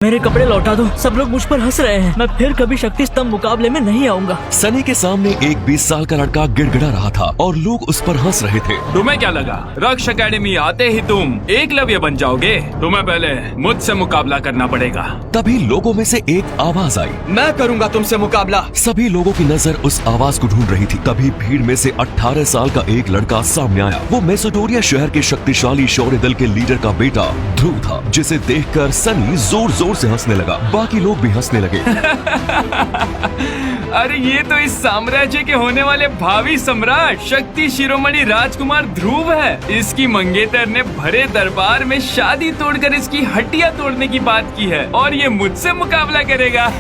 मेरे कपड़े लौटा दो, सब लोग मुझ पर हंस रहे हैं। मैं फिर कभी शक्ति स्तंभ मुकाबले में नहीं आऊंगा। सनी के सामने एक 20 साल का लड़का गिड़गिड़ा रहा था और लोग उस पर हंस रहे थे। तुम्हें क्या लगा रक्ष एकेडमी आते ही तुम एकलव्य बन जाओगे? तुम्हें पहले मुझसे मुकाबला करना पड़ेगा। तभी लोगों में से एक आवाज आई, मैं करूंगा तुमसे मुकाबला। सभी लोगों की नजर उस आवाज को ढूंढ रही थी। तभी भीड़ में से 18 साल का एक लड़का सामने आया। वो मेसेडोरिया शहर के शक्तिशाली शौर्य दल के लीडर का बेटा ध्रुव था, जिसे देखकर सनी जोर जोर से हंसने लगा। बाकी लोग भी हंसने लगे। अरे ये तो इस साम्राज्य के होने वाले भावी सम्राट शक्ति शिरोमणि राजकुमार ध्रुव है। इसकी मंगेतर ने भरे दरबार में शादी तोड़कर इसकी हड्डियां तोड़ने की बात की है और ये मुझसे मुकाबला करेगा।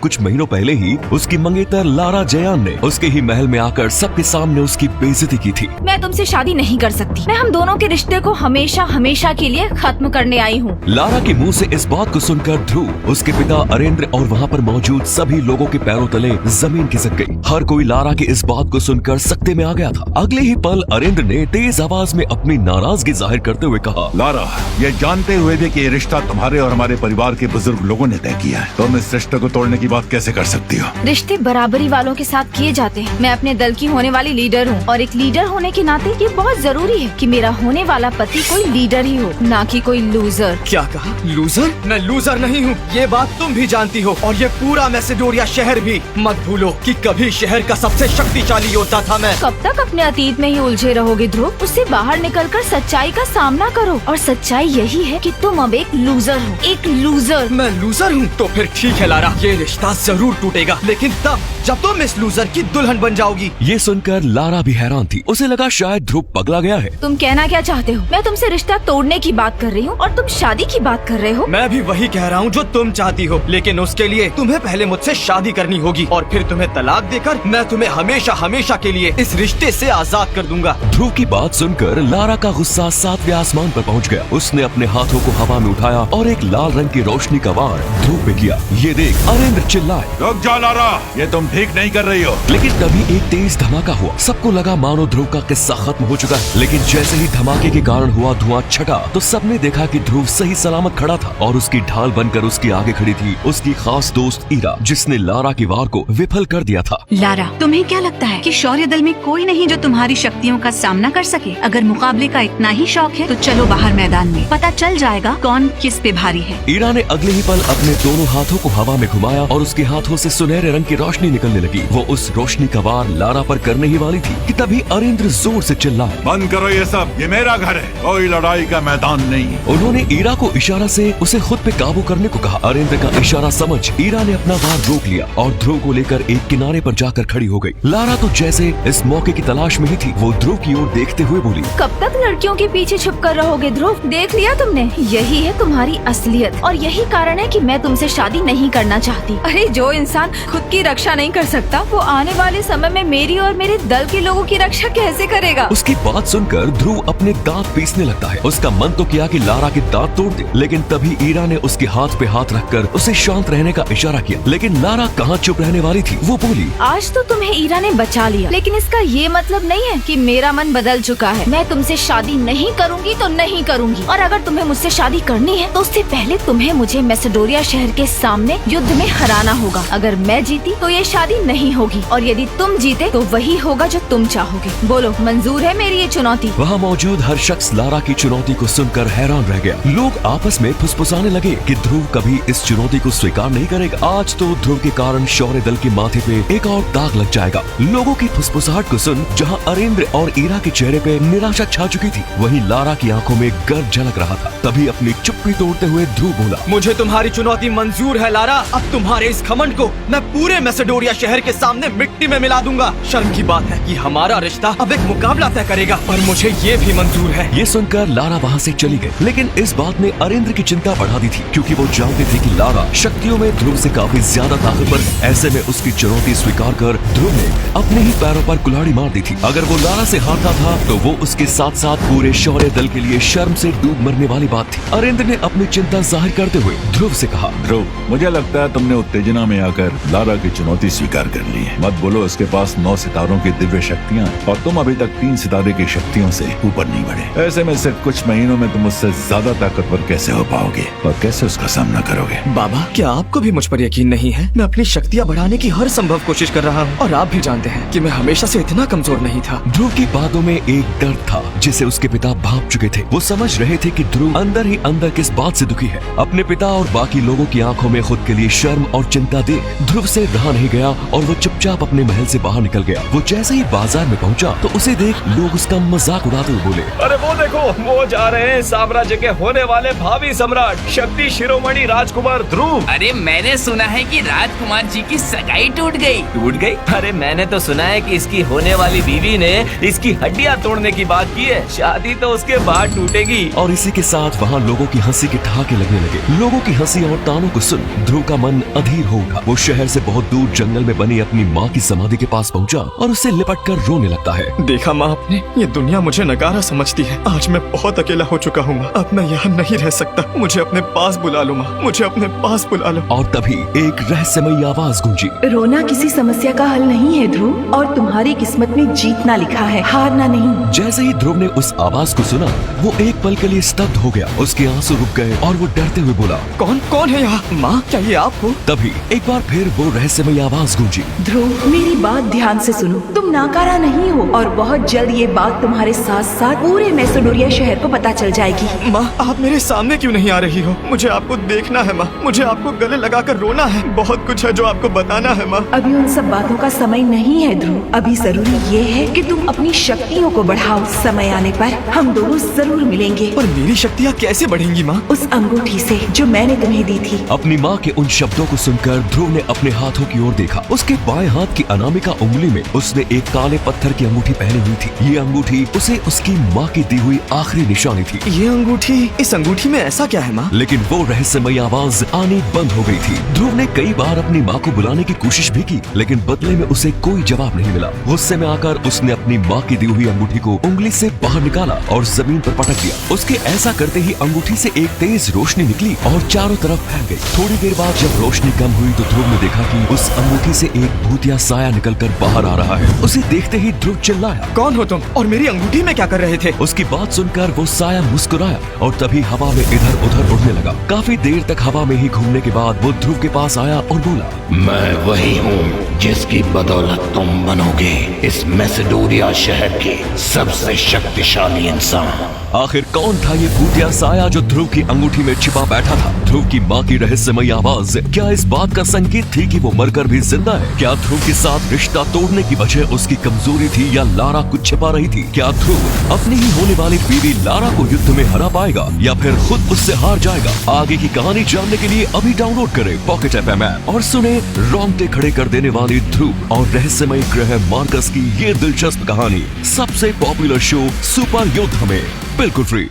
कुछ महीनों पहले ही उसकी मंगेतर लारा जयान ने उसके ही महल में आकर सबके सामने उसकी बेइज्जती की थी। मैं तुमसे शादी नहीं कर सकती। मैं हम दोनों के रिश्ते को हमेशा हमेशा के लिए खत्म करने आई हूँ। लारा के मुंह से इस बात को सुनकर ध्रुव, उसके पिता अरेंद्र और वहाँ पर मौजूद सभी लोगों के पैरों तले जमीन खिसक गई। हर कोई लारा की इस बात को सुनकर सकते में आ गया था। अगले ही पल अरेंद्र ने तेज आवाज में अपनी नाराजगी जाहिर करते हुए कहा, लारा, ये जानते हुए भी कि ये रिश्ता तुम्हारे और हमारे परिवार के बुजुर्ग लोगों ने तय किया है, तुम इस रिश्ते को तोड़ने की बात कैसे कर सकती हो? रिश्ते बराबरी वालों के साथ किए जाते हैं। मैं अपने दल की होने वाली लीडर हूँ और एक लीडर होने के नाते ये बहुत जरूरी है कि मेरा होने वाला पति कोई लीडर ही हो, ना कि कोई लूजर। क्या कहा? लूजर? मैं लूजर नहीं हूँ, ये बात तुम भी जानती हो और ये पूरा मैसेडोरिया शहर भी। मत भूलो कि कभी शहर का सबसे शक्तिशाली योद्धा था मैं। कब तक अपने अतीत में ही उलझे रहोगे ध्रुव? उससे बाहर निकलकर सच्चाई का सामना करो और सच्चाई यही है कि तुम अब एक लूजर हो, एक लूजर। मैं लूजर हूँ? तो फिर ठीक है लारा, ये रिश्ता जरूर टूटेगा, लेकिन तब जब तुम इस लूजर की दुल्हन बन जाओगी। ये सुनकर लारा भी हैरान थी। उसे लगा शायद ध्रुव पगला गया है। तुम कहना क्या चाहते हो? मैं तुमसे रिश्ता तोड़ने की बात कर रही हूँ और तुम शादी की बात कर रहे हो। मैं भी वही कह रहा हूँ जो तुम चाहती हो, लेकिन उसके लिए तुम्हें पहले मुझसे शादी करनी होगी और फिर तुम्हें तलाक देकर मैं तुम्हें हमेशा हमेशा के लिए इस रिश्ते से आजाद कर दूंगा। ध्रुव की बात सुनकर लारा का गुस्सा 7वें आसमान पर पहुंच गया। उसने अपने हाथों को हवा में उठाया और एक लाल रंग की रोशनी का वार ध्रुव पे किया। ये देख अरेंद्र चिल्लाए, रुक जा लारा, ये तुम ठीक नहीं कर रही हो। लेकिन तभी एक तेज धमाका हुआ। सबको लगा मानो ध्रुव का किस्सा खत्म हो चुका है। लेकिन जैसे ही धमाके के कारण हुआ धुआं छटा तो सबने देखा कि ध्रुव सही सलामत खड़ा था और उसकी ढाल बनकर उसके आगे खड़ी थी उसकी खास दोस्त ईरा, जिसने लारा की वार को विफल कर दिया था। लारा, तुम्हें क्या लगता है कि शौर्य दल में कोई नहीं जो तुम्हारी शक्तियों का सामना कर सके? अगर मुकाबले का इतना ही शौक है तो चलो बाहर मैदान में, पता चल जाएगा कौन किस पे भारी है। ईरा ने अगले ही पल अपने दोनों हाथों को हवा में घुमाया और उसके हाथों से सुनहरे रंग की रोशनी निकलने लगी। वो उस रोशनी का वार लारा पर करने ही वाली थी कि तभी अरेंद्र जोर से चिल्लाए, बंद करो ये सब, ये मेरा घर है, कोई लड़ाई का मैदान नहीं। उन्होंने ईरा को इशारा से उसे खुद पे काबू करने को कहा। अरेंद्र का इशारा समझ ईरा ने अपना वार रोक लिया और ध्रुव को लेकर एक किनारे पर जाकर खड़ी हो गई। लारा तो जैसे इस मौके की तलाश में ही थी। वो ध्रुव की ओर देखते हुए बोली, कब तक लड़कियों के पीछे छुप कर रहोगे ध्रुव? देख लिया तुमने, यही है तुम्हारी असलियत और यही कारण है कि मैं तुमसे शादी नहीं करना चाहती। अरे जो इंसान खुद की रक्षा नहीं कर सकता वो आने वाले समय में मेरी और मेरे दल के लोगों की रक्षा कैसे करेगा? उसकी बात सुनकर ध्रुव अपने दांत पीसने लगता है। उसका मन तो किया कि लारा के दांत तोड़ दे, लेकिन तभी ईरा ने उसके हाथ पे हाथ रखकर उसे शांत रहने का इशारा किया। लेकिन लारा कहाँ चुप रहने वाली थी। वो बोली, आज तो तुम्हें ईरा ने बचा लिया, लेकिन इसका ये मतलब नहीं है कि मेरा मन बदल चुका है। मैं तुमसे शादी नहीं करूंगी तो नहीं करूंगी, और अगर तुम्हें मुझसे शादी करनी है तो उससे पहले तुम्हें मुझे मैसेडोरिया शहर के सामने युद्ध में हराना होगा। अगर मैं जीती तो ये शादी नहीं होगी और यदि तुम जीते तो वही होगा जो तुम चाहोगे। बोलो, मंजूर है मेरी ये चुनौती? वहाँ मौजूद हर शख्स लारा की चुनौती को सुनकर हैरान रह गया। लोग आपस में फुसफुसाने लगे कि ध्रुव कभी इस चुनौती को स्वीकार नहीं करेगा। आज तो ध्रुव के कारण शौर्य दल के माथे पे एक और दाग लग जाएगा। लोगों की फुसफुसाहट को सुन जहाँ अरेंद्र और ईरा के चेहरे पे निराशा छा चुकी थी, वहीं लारा की आंखों में गर्व झलक रहा था। तभी अपनी चुप्पी तोड़ते हुए ध्रुव बोला, मुझे तुम्हारी चुनौती मंजूर है लारा। अब तुम्हारे इस घमंड को मैं पूरे मैसेडोरिया शहर के सामने मिट्टी में मिला दूंगा। शर्म की बात है कि हमारा रिश्ता अब एक मुकाबला तय करेगा, पर मुझे ये भी मंजूर है। ये सुनकर लारा वहाँ से चली गई। लेकिन इस बात ने अरेंद्र की चिंता बढ़ा दी थी, क्योंकि वो जानते थे कि लारा शक्तियों में ध्रुव से काफी ज्यादा ताकतवर है। ऐसे में उसकी चुनौती स्वीकार कर ध्रुव ने अपने ही पैरों पर कुल्हाड़ी मार दी थी। अगर वो लारा से हारता था तो वो उसके साथ साथ पूरे शौर्य दल के लिए शर्म से डूब मरने वाली बात थी। अरेंद्र ने अपनी चिंता जाहिर करते हुए ध्रुव से कहा, ध्रुव, मुझे लगता है तुमने उत्तेजना में आकर लारा की चुनौती स्वीकार कर ली है। मत बोलो उसके पास 9 सितारों की दिव्य शक्तियाँ और तुम अभी तक 3 सितारे की शक्तियों से ऊपर नहीं बढ़े। ऐसे में सिर्फ कुछ महीनों में तुम उससे ज्यादा ताकतवर कैसे कैसे हो पाओगे और कैसे उसका सामना करोगे? बाबा, क्या आपको भी मुझ पर यकीन नहीं है? मैं अपनी शक्तियाँ बढ़ाने की हर संभव कोशिश कर रहा हूँ और आप भी जानते हैं कि मैं हमेशा से इतना कमजोर नहीं था। ध्रुव की बातों में एक दर्द था जिसे उसके पिता भांप चुके थे। वो समझ रहे थे कि ध्रुव अंदर ही अंदर किस बात से दुखी है। अपने पिता और बाकी लोगों की आंखों में खुद के लिए शर्म और चिंता देख ध्रुव से रहा नहीं गया और वो चुपचाप अपने महल से बाहर निकल गया। वो जैसे ही बाजार में पहुंचा तो उसे देख लोग उसका मजाक उड़ाते हुए बोले, अरे वो देखो, वो जा रहे हैं साम्राज्य के होने वाले भावी सम्राट शक्ति शिरोमणि राजकुमार ध्रुव। अरे मैंने सुना है कि राजकुमार जी की सगाई टूट गई। टूट गई? अरे मैंने तो सुना है कि इसकी होने वाली बीवी ने इसकी हड्डियां तोड़ने की बात की है। शादी तो उसके बाद टूटेगी। और इसी के साथ वहाँ लोगों की हंसी के ठहाके लगने लगे। लोगों की हंसी और तानों को सुन ध्रुव का मन अधीर हो उठा। वो शहर से बहुत दूर जंगल में बनी अपनी माँ की समाधि के पास पहुँचा और उसे लिपट कर रोने लगता है। देखा माँ आपने, ये दुनिया मुझे नकारा समझती है। आज मैं बहुत अकेला हो चुका हूँ माँ। अब मैं यहाँ नहीं रह सकता। मुझे अपने पास बुला लो माँ, मुझे अपने पास बुला लो। और तभी एक रहस्यमयी आवाज गूंजी। रोना किसी समस्या का हल नहीं है ध्रुव, और तुम्हारी किस्मत में जीतना लिखा है, हारना नहीं। जैसे ही ध्रुव ने उस आवाज को सुना वो एक पल के लिए स्तब्ध हो गया। उसके आंसू रुक गए और वो डरते हुए बोला, कौन है यहाँ? माँ, क्या ये आप हो? तभी एक बार फिर वो रहस्यमयी आवाज गूंजी। ध्रुव, मेरी बात ध्यान से सुनो। तुम नाकारा नहीं हो और बहुत जल्द ये बात तुम्हारे साथ साथ पूरे मैसेडोरिया शहर को पता चल जाएगी। माँ, आप मेरे सामने क्यों नहीं आ रही हो? मुझे आपको देखना है माँ। मुझे आपको गले लगाकर रोना है। बहुत कुछ है जो आपको बताना है माँ। अभी उन सब बातों का समय नहीं है ध्रुव। अभी जरूरी ये है कि तुम अपनी शक्तियों को बढ़ाओ। समय आने पर हम दोनों जरूर मिलेंगे। पर मेरी शक्तियाँ कैसे बढ़ेंगी माँ? उस अंगूठी से जो मैंने तुम्हें दी थी। अपनी माँ के उन शब्दों को सुनकर ध्रुव ने अपने हाथों की ओर देखा। उसके बाएं हाथ की अनामिका उंगली में उसने एक काले पत्थर की अंगूठी पहनी हुई थी। ये अंगूठी उसे उसकी माँ की दी हुई आखिरी निशानी थी। ये अंगूठी, इस अंगूठी में ऐसा क्या है माँ? लेकिन वो रहस्यमयी आवाज आनी बंद हो गई थी। ध्रुव ने कई बार अपनी माँ को बुलाने की कोशिश भी की, लेकिन बदले में उसे कोई जवाब नहीं मिला। गुस्से में आकर उसने अपनी माँ की दी हुई अंगूठी को उंगली से बाहर निकाला और जमीन पर पटक दिया। उसके ऐसा करते ही अंगूठी से एक तेज रोशनी निकली और चारों तरफ फैल गई। थोड़ी देर बाद जब रोशनी कम हुई तो ध्रुव ने देखा कि उस अंगूठी से एक भूतिया साया निकलकर बाहर आ रहा है। उसे देखते ही ध्रुव चिल्लाया, कौन हो तुम और मेरी अंगूठी में क्या कर रहे थे? उसकी बात सुनकर वो साया मुस्कुराया और तभी हवा में इधर उधर उड़ने लगा। काफी देर तक हवा में ही घूमने के बाद वो ध्रुव के पास आया और बोला, मैं वही हूँ जिसकी बदौलत तुम बनोगे इस मैसेडोरिया शहर के सबसे शक्तिशाली इंसान। आखिर कौन था ये भूतिया साया जो ध्रुव की अंगूठी में छिपा बैठा था? ध्रुव की माँ की रहस्यमयी आवाज क्या इस बात का संकेत थी कि वो मरकर भी जिंदा है? क्या ध्रुव के साथ रिश्ता तोड़ने की वजह उसकी कमजोरी थी या लारा कुछ छिपा रही थी? क्या ध्रुव अपनी ही होने वाली बीवी लारा को युद्ध में हरा पाएगा या फिर खुद उससे हार जाएगा? आगे की कहानी जानने के लिए अभी डाउनलोड करें पॉकेट FM ऐप और सुने रोंगटे खड़े कर देने वाली ध्रुव और रहस्यमयी ग्रह मार्कस की ये दिलचस्प कहानी सबसे पॉपुलर शो सुपर योद्धा में बिल्कुल फ्री।